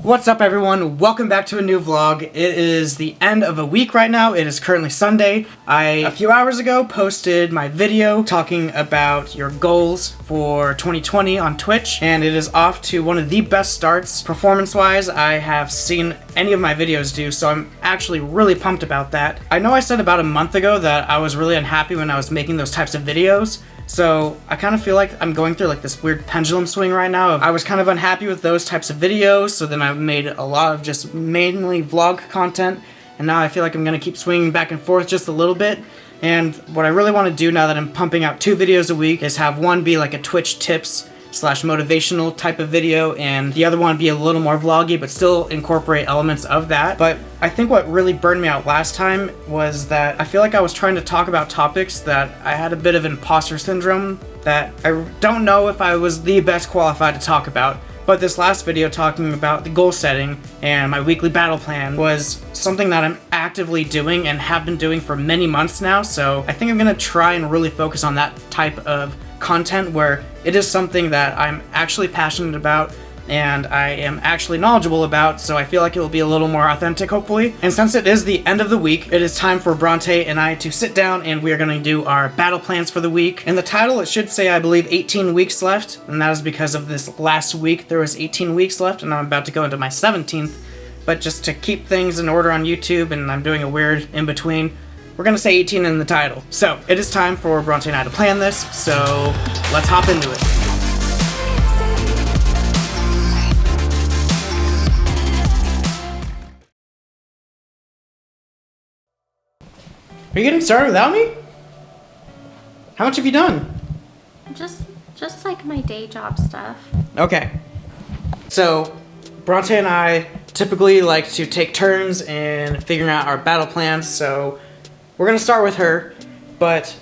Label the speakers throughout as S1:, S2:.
S1: What's up everyone? Welcome back to a new vlog. It is the end of a week right now. It is currently Sunday. A few hours ago, posted my video talking about your goals for 2020 on Twitch, and it is off to one of the best starts performance-wise I have seen any of my videos do, so I'm actually really pumped about that. I know I said about a month ago that I was really unhappy when I was making those types of videos, so I kind of feel like I'm going through like this weird pendulum swing right now. I was kind of unhappy with those types of videos, so then I made a lot of just mainly vlog content, and now I feel like I'm going to keep swinging back and forth just a little bit. And what I really want to do now that I'm pumping out 2 videos a week is have one be like a Twitch tips / motivational type of video, and the other one be a little more vloggy but still incorporate elements of that. But I think what really burned me out last time was that I feel like I was trying to talk about topics that I had a bit of imposter syndrome that I don't know if I was the best qualified to talk about. But this last video talking about the goal setting and my weekly battle plan was something that I'm actively doing and have been doing for many months now, so I think I'm gonna try and really focus on that type of content where it is something that I'm actually passionate about and I am actually knowledgeable about, so I feel like it will be a little more authentic, hopefully. And since it is the end of the week, it is time for Bronte and I to sit down and we are going to do our battle plans for the week. In the title, it should say, I believe, 18 weeks left, and that is because of this last week. There was 18 weeks left, and I'm about to go into my 17th, but just to keep things in order on YouTube, and I'm doing a weird in-between, we're going to say 18 in the title. So, it is time for Bronte and I to plan this, so let's hop into it. Are you getting started without me? How much have you done?
S2: Just like my day job stuff.
S1: Okay. So, Bronte and I typically like to take turns in figuring out our battle plans, so we're gonna start with her, but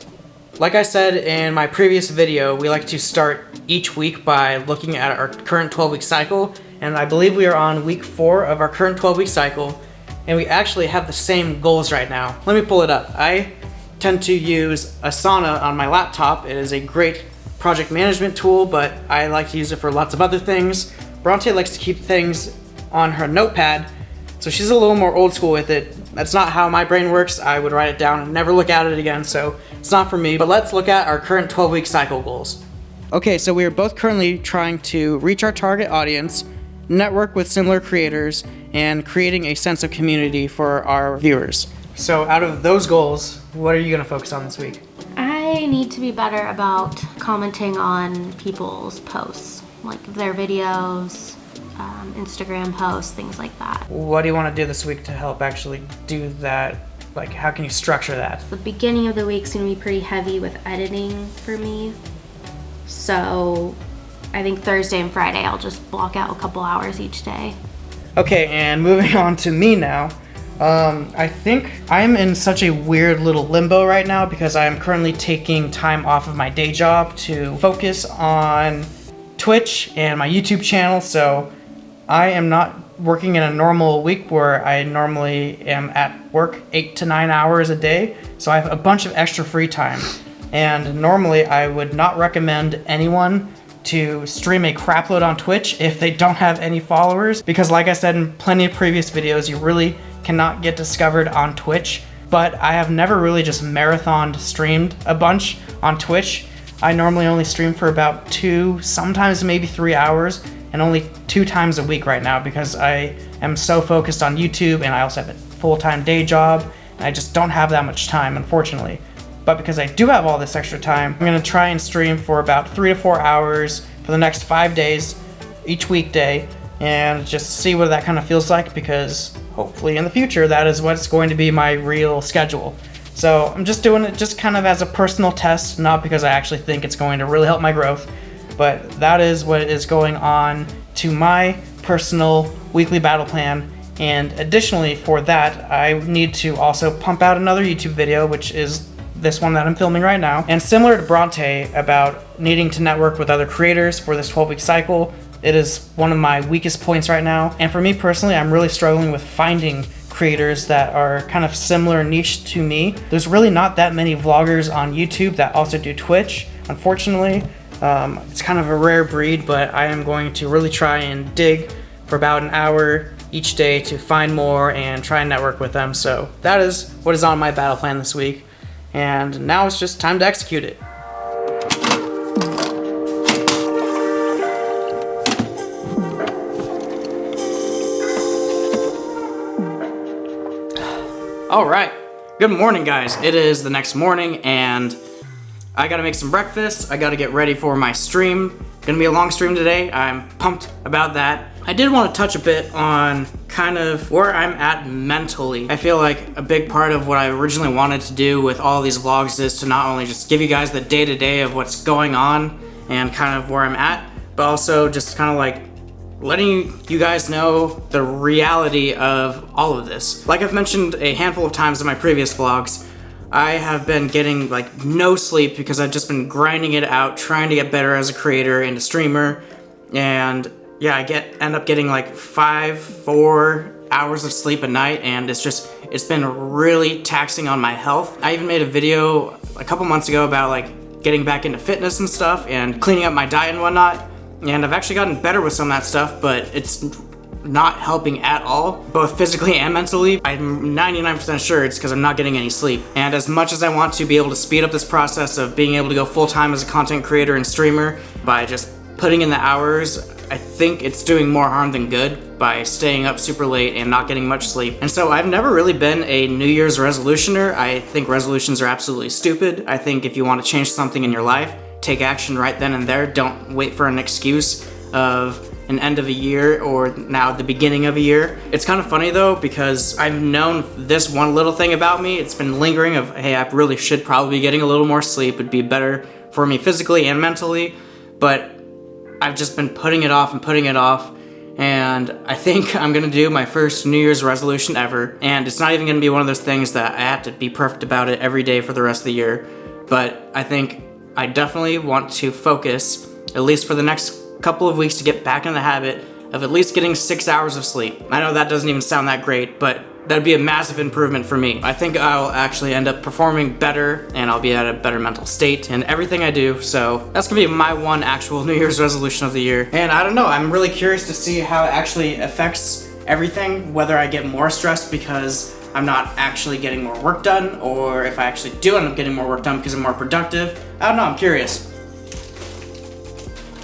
S1: like I said in my previous video, we like to start each week by looking at our current 12-week cycle, and I believe we are on week 4 of our current 12-week cycle, and we actually have the same goals right now. Let me pull it up. I tend to use Asana on my laptop. It is a great project management tool, but I like to use it for lots of other things. Bronte likes to keep things on her notepad, so she's a little more old school with it. That's not how my brain works. I would write it down and never look at it again, so it's not for me. But let's look at our current 12-week cycle goals. Okay, so we are both currently trying to reach our target audience, network with similar creators, and creating a sense of community for our viewers. So out of those goals, what are you gonna focus on this week?
S2: I need to be better about commenting on people's posts, like their videos, Instagram posts, things like that.
S1: What do you want to do this week to help actually do that? Like, how can you structure that?
S2: The beginning of the week's gonna be pretty heavy with editing for me. So I think Thursday and Friday I'll just block out a couple hours each day.
S1: Okay, and moving on to me now. I think I'm in such a weird little limbo right now because I am currently taking time off of my day job to focus on Twitch and my YouTube channel, so I am not working in a normal week where I normally am at work 8 to 9 hours a day, so I have a bunch of extra free time. And normally I would not recommend anyone to stream a crapload on Twitch if they don't have any followers, because like I said in plenty of previous videos, you really cannot get discovered on Twitch. But I have never really just marathoned streamed a bunch on Twitch. I normally only stream for about 2, sometimes maybe 3 hours, and only 2 times a week right now because I am so focused on YouTube and I also have a full-time day job and I just don't have that much time, unfortunately. But because I do have all this extra time, I'm gonna try and stream for about 3 to 4 hours for the next 5 days, each weekday, and just see what that kind of feels like, because hopefully in the future, that is what's going to be my real schedule. So I'm just doing it just kind of as a personal test, not because I actually think it's going to really help my growth, but that is what is going on to my personal weekly battle plan. And additionally for that, I need to also pump out another YouTube video, which is this one that I'm filming right now. And similar to Bronte about needing to network with other creators for this 12-week cycle, it is one of my weakest points right now. And for me personally, I'm really struggling with finding creators that are kind of similar niche to me. There's really not that many vloggers on YouTube that also do Twitch, unfortunately. It's kind of a rare breed, but I am going to really try and dig for about an hour each day to find more and try and network with them. So that is what is on my battle plan this week. And now it's just time to execute it. All right, good morning, guys. It is the next morning and I gotta make some breakfast. I gotta get ready for my stream. Gonna be a long stream today. I'm pumped about that. I did want to touch a bit on kind of where I'm at mentally. I feel like a big part of what I originally wanted to do with all these vlogs is to not only just give you guys the day-to-day of what's going on and kind of where I'm at, but also just kind of like letting you guys know the reality of all of this. Like I've mentioned a handful of times in my previous vlogs, I have been getting like no sleep because I've just been grinding it out, trying to get better as a creator and a streamer. And yeah, I end up getting like 4 hours of sleep a night, and it's been really taxing on my health. I even made a video a couple months ago about like getting back into fitness and stuff and cleaning up my diet and whatnot. And I've actually gotten better with some of that stuff, but it's not helping at all, both physically and mentally. I'm 99% sure it's because I'm not getting any sleep. And as much as I want to be able to speed up this process of being able to go full-time as a content creator and streamer by just putting in the hours, I think it's doing more harm than good by staying up super late and not getting much sleep. And so I've never really been a New Year's resolutioner. I think resolutions are absolutely stupid. I think if you want to change something in your life, take action right then and there. Don't wait for an excuse of an end of a year or now the beginning of a year. It's kind of funny though, because I've known this one little thing about me. It's been lingering of, hey, I really should probably be getting a little more sleep. It'd be better for me physically and mentally, but I've just been putting it off and putting it off. And I think I'm gonna do my first New Year's resolution ever. And it's not even gonna be one of those things that I have to be perfect about it every day for the rest of the year. But I think I definitely want to focus, at least for the next couple of weeks, to get back in the habit of at least getting 6 hours of sleep. I know that doesn't even sound that great, but that'd be a massive improvement for me. I think I'll actually end up performing better and I'll be at a better mental state in everything I do. So that's gonna be my one actual New Year's resolution of the year. And I don't know, I'm really curious to see how it actually affects everything, whether I get more stressed because I'm not actually getting more work done, or if I actually do end up getting more work done because I'm more productive. I don't know, I'm curious.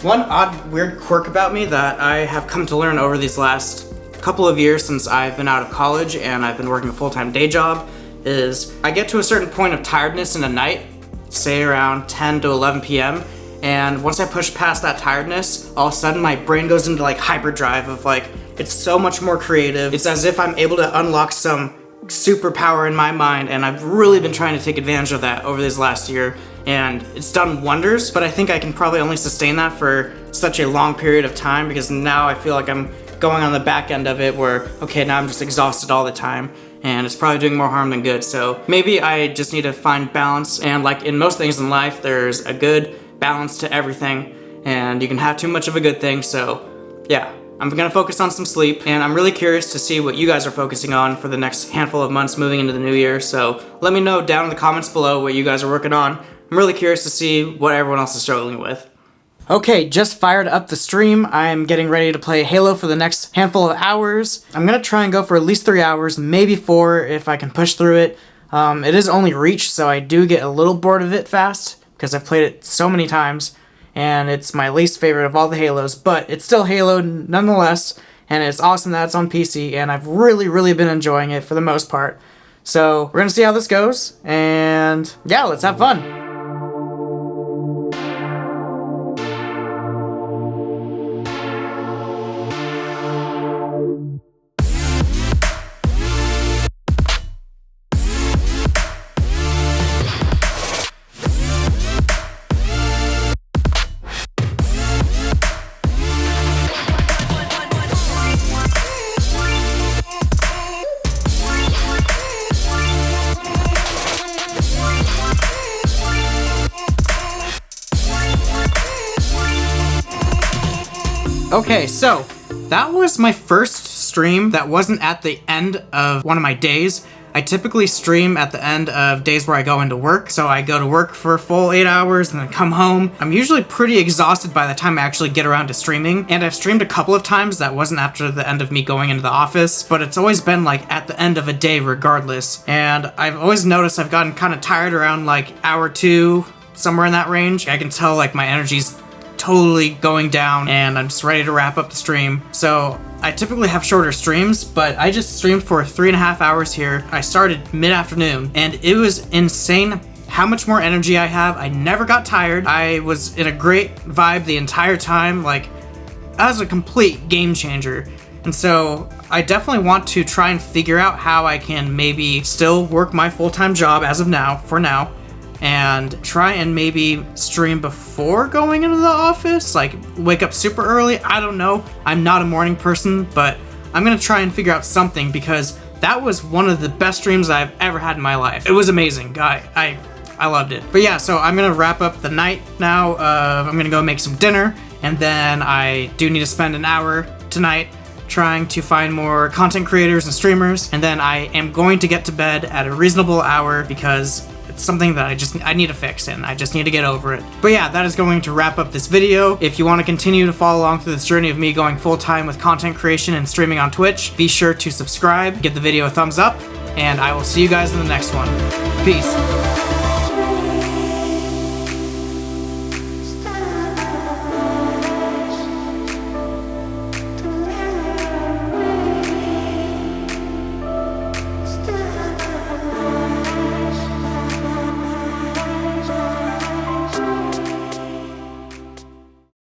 S1: One odd, weird quirk about me that I have come to learn over these last couple of years since I've been out of college and I've been working a full-time day job is I get to a certain point of tiredness in the night, say around 10 to 11 p.m. And once I push past that tiredness, all of a sudden my brain goes into like hyperdrive of like, it's so much more creative. It's as if I'm able to unlock some superpower in my mind, and I've really been trying to take advantage of that over this last year, and it's done wonders. But I think I can probably only sustain that for such a long period of time, because now I feel like I'm going on the back end of it where, okay, now I'm just exhausted all the time and it's probably doing more harm than good. So maybe I just need to find balance, and like in most things in life, there's a good balance to everything, and you can have too much of a good thing. So yeah, I'm gonna focus on some sleep, and I'm really curious to see what you guys are focusing on for the next handful of months moving into the new year. So let me know down in the comments below what you guys are working on. I'm really curious to see what everyone else is struggling with. Okay, just fired up the stream. I'm getting ready to play Halo for the next handful of hours. I'm gonna try and go for at least 3 hours, maybe 4 if I can push through it. It is only Reach, so I do get a little bored of it fast because I've played it so many times, and it's my least favorite of all the Halos, but it's still Halo nonetheless, and it's awesome that it's on PC, and I've really been enjoying it for the most part. So we're gonna see how this goes, and yeah, let's have fun. Okay, so that was my first stream that wasn't at the end of one of my days. I typically stream at the end of days where I go into work. So I go to work for a full 8 hours and then come home. I'm usually pretty exhausted by the time I actually get around to streaming. And I've streamed a couple of times that wasn't after the end of me going into the office, but it's always been like at the end of a day regardless. And I've always noticed I've gotten kind of tired around like hour 2, somewhere in that range. I can tell like my energy's totally going down and I'm just ready to wrap up the stream. So I typically have shorter streams, but I just streamed for 3.5 hours here. I started mid-afternoon and it was insane how much more energy I have. I never got tired. I was in a great vibe the entire time. Like, that was a complete game changer. And so I definitely want to try and figure out how I can maybe still work my full-time job as of now, for now, and try and maybe stream before going into the office, like wake up super early. I don't know. I'm not a morning person, but I'm gonna try and figure out something because that was one of the best streams I've ever had in my life. It was amazing. I loved it. But yeah, so I'm gonna wrap up the night now. I'm gonna go make some dinner, and then I do need to spend an hour tonight trying to find more content creators and streamers, and then I am going to get to bed at a reasonable hour because it's something that I need to fix and I just need to get over it. But yeah, that is going to wrap up this video. If you want to continue to follow along through this journey of me going full-time with content creation and streaming on Twitch, be sure to subscribe, give the video a thumbs up, and I will see you guys in the next one. Peace.